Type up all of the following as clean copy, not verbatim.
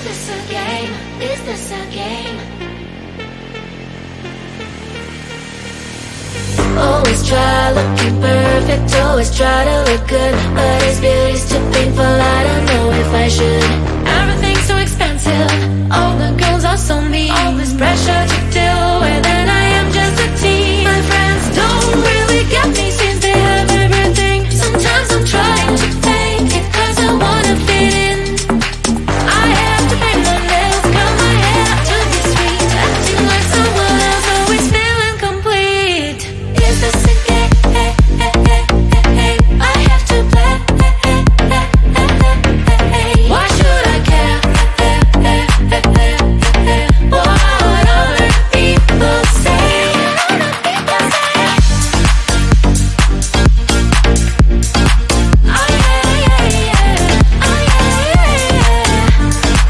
this a game? Is this a game? Always try looking perfect, always try to look good, but his beauty's too painful, I don't know if I should. Everything's so expensive, all the girls are so mean, all this pressure to deal with, and I am just a teen. My friends don't really get me since they have everything. Sometimes I'm trying to fake it cause I wanna fit in. I have to paint my nails, curl my hair to be sweet, acting like someone else, always feeling complete. Is this a game? I have to play. Why should I care? What other people say?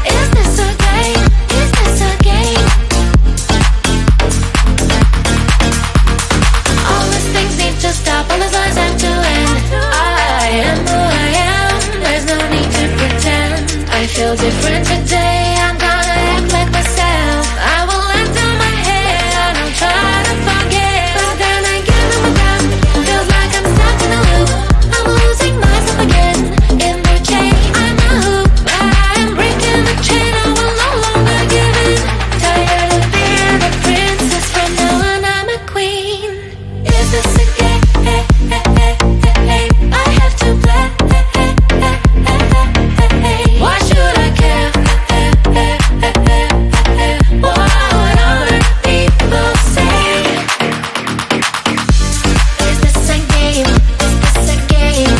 Is this a game? Is this a game? All these things need to stop, all the signs have to end. I am who I am, there's no need to pretend. I feel different today, I'm gonna act like myself. I will let down my head, I don't try to forget. But then again, I'm down, feels like I'm stuck in a loop. I'm losing myself again, in the chain, I'm a hoop. I am breaking the chain, I will no longer give in. Tired of being a princess, from now on I'm a queen. Is this a game? I have to play. Why should I care? What other people say? Is this a game? Is this a game?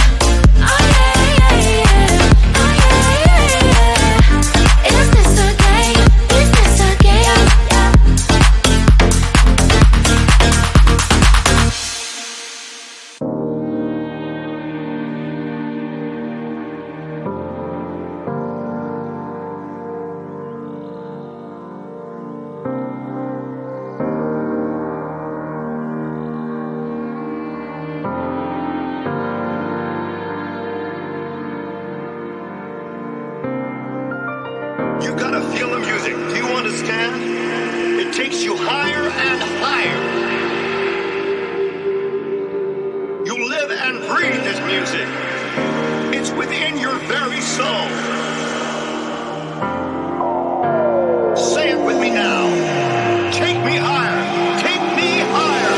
Oh yeah, yeah, yeah. Oh yeah, yeah, yeah. Is this a game? Is this a game? You gotta feel the music. Do you understand? It takes you higher and higher. You live and breathe this music. It's within your very soul. Say it with me now. Take me higher. Take me higher.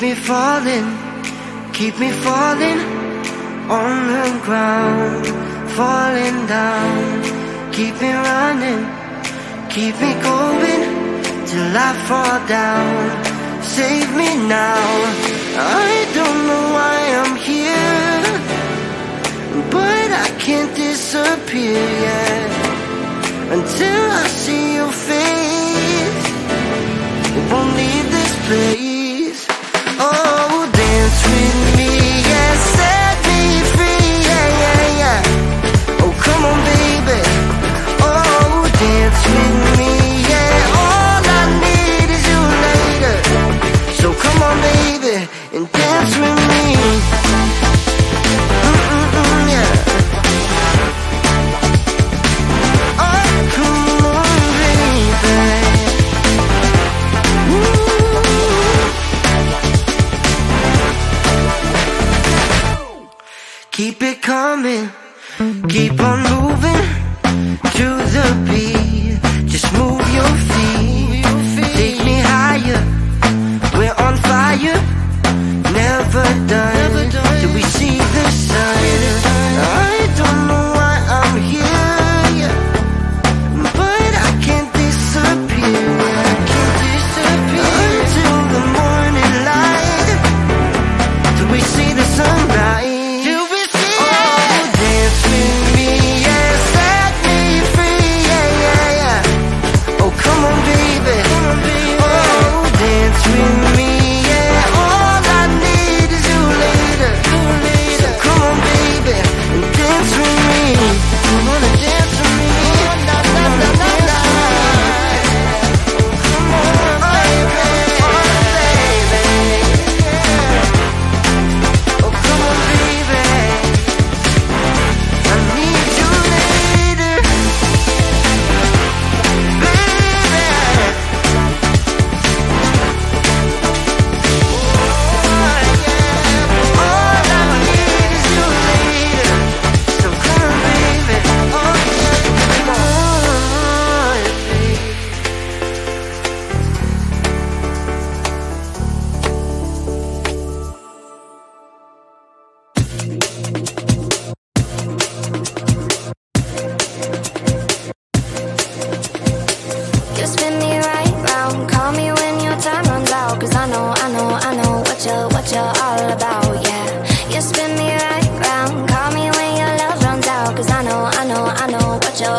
me falling, keep me falling on the ground, falling down. Keep me running, keep me going till I fall down. Save me now. I don't know why I'm here, but I can't disappear yet until I see your face. It won't leave this place. Oh, dance with me, yeah, set me free, yeah, yeah, yeah. Oh, come on, baby. Oh, dance with me, yeah. All I need is you later. So come on, baby, and dance with me. Yeah. Oh, come on, baby. Keep it coming, keep on moving to the beat. Just move your feet, take me higher. We're on fire, never done till we see the sun. I don't know why I'm here, but I can't disappear. I can't disappear until the morning light, till we see the sunrise.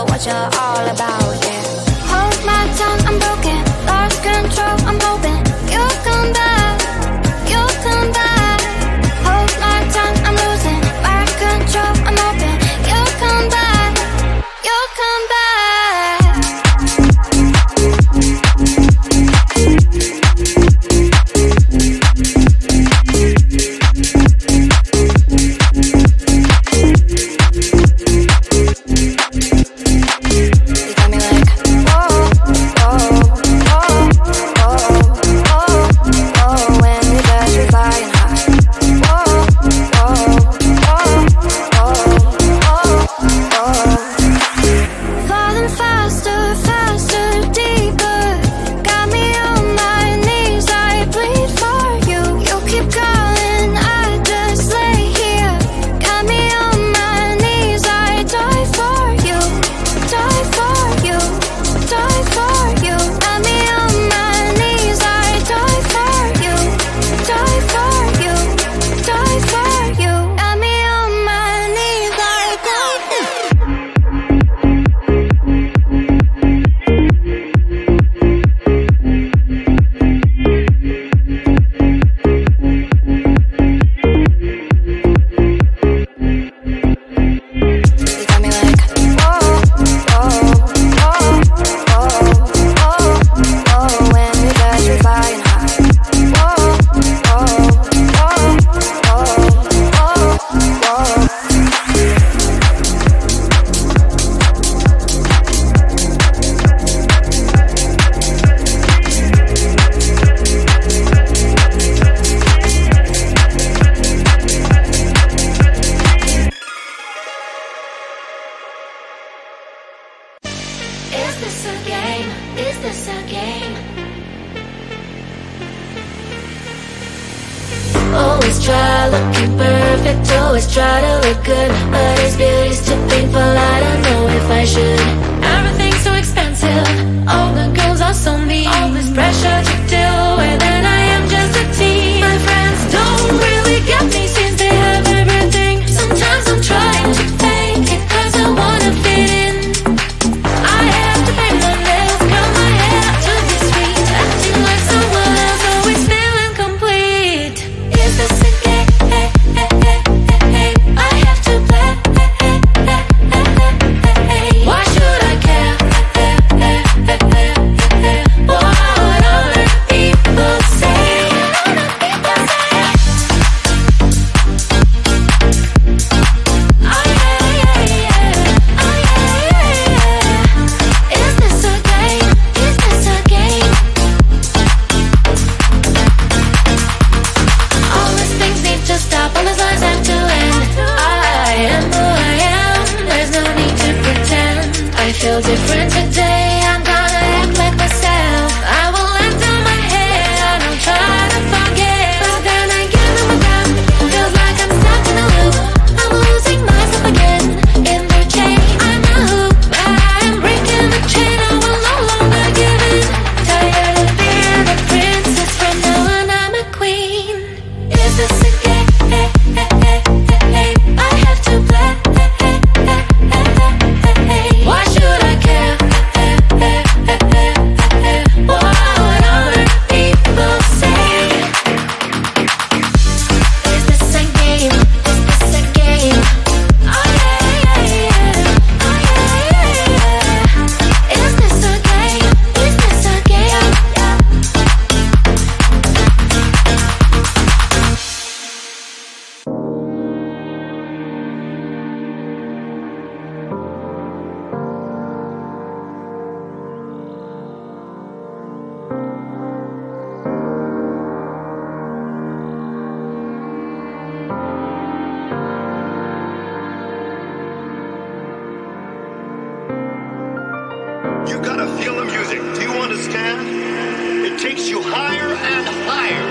What you're all about, yeah. Hold my tongue, I'm broken, lost control, I'm hoping you'll come back, you'll come back. Hold my tongue, I'm losing my control, I'm hoping you'll come back, you'll come back. You got me looking perfect, always try to look good, but his beauty's too painful, I don't know if I should. Everything's so expensive, all the girls are so mean, all this pressure to deal with, and I am just a teen. My friends don't really get me since they have everything. Sometimes I'm trying to fake it cause I wanna fit in. I have to pay my nails, curl my hair to be sweet, acting like someone else, always feeling complete. Is this a game? I have to play. Why should I care? What other people say? Is this a game? Is this a game? All these things need to stop, all these lies have to end. I am who I am, there's no need to pretend. I feel different today, I'm gonna act like myself. I will let down my head, I don't try to forget. But then again, I'm down, feels like I'm stuck in a loop. I'm losing myself again, in their chain. I'm a hoop, but I am breaking the chain, I will no longer give in. Tired of being a princess, from now on I'm a queen. Is this a game? I have to play. Why should I care? What other people say? Is this a game? Is this a game? Oh yeah, yeah, yeah. Oh yeah, yeah, yeah. Is this a game? Is this a game? You gotta feel the music. Do you understand? It takes you higher and higher.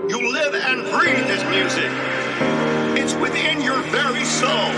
You live and breathe this music. It's within your very soul.